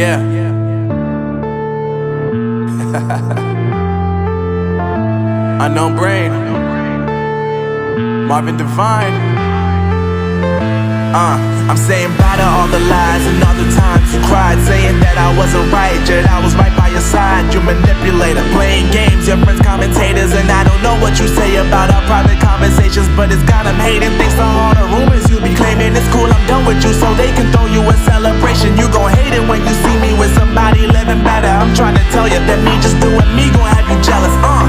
Yeah. Unknown Brain, Marvin Divine. I'm saying bye to all the lies and all the times you cried, saying that I wasn't right, yet I was right by your side. You manipulator, playing games, your friends commentators, and I don't know what you say about our private conversations, but it's got them hating. Thanks to all the rumors you be claiming. It's cool, I'm done with you, so they can throw you a celebration. You gon' hate it when you see me with somebody living better. I'm trying to tell you that me just doing me gon' have you jealous. I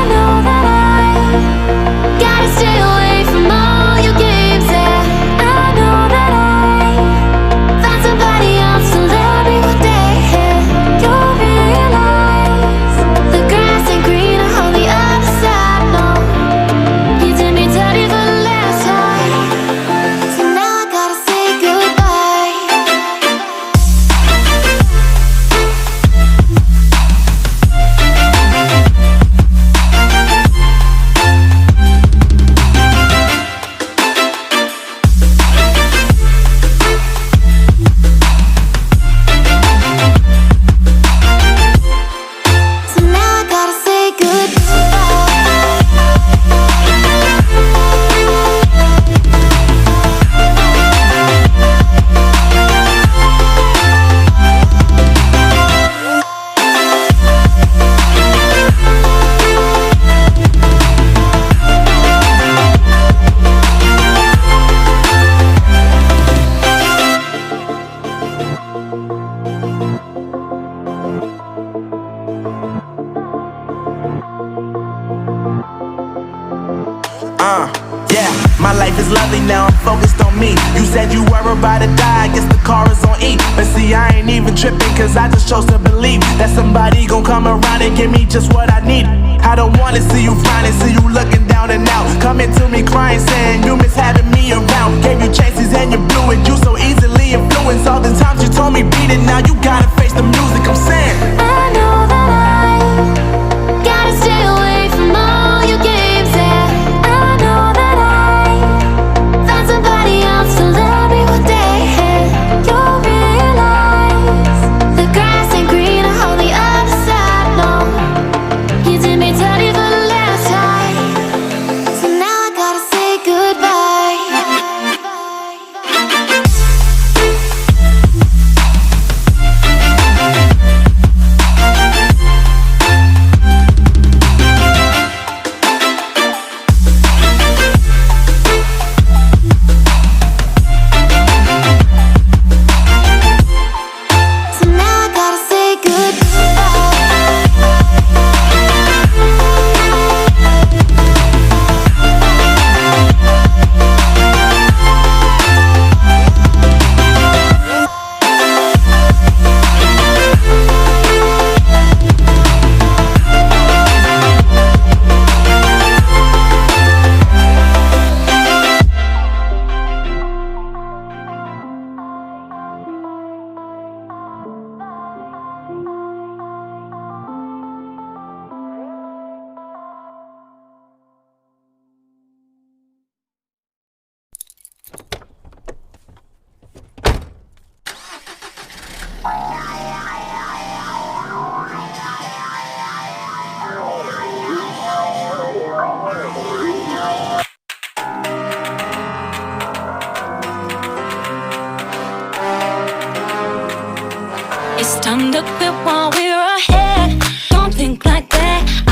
know that I gotta stay away from all your games, yeah. I know that I found somebody else to love me one day, yeah. You'll realize the grass ain't greener on the other side, no. You did me dirty for the last time, so now I gotta say goodbye. So now I gotta say goodbye. Yeah, my life is lovely now, I'm focused on me. You said you were about to die, I guess the car is on E. But see, I ain't even tripping, cause I just chose to believe that somebody gon' come around and give me just what I need. I don't wanna see you finding, see you looking down and out, coming to me crying, saying you miss having me around. Gave you chances and you blew it, you so easily influenced. All the times you told me beat it, now you gotta face the music. I'm saying I know that I gotta stay away from all your games, yeah. I know that I found somebody else to love me one day, yeah. You'll realize the grass ain't greener on the other side, no. You did me dirty for the last time, so now I gotta say goodbye. So now I gotta say goodbye. It's time to quit while we're ahead. Don't think like that.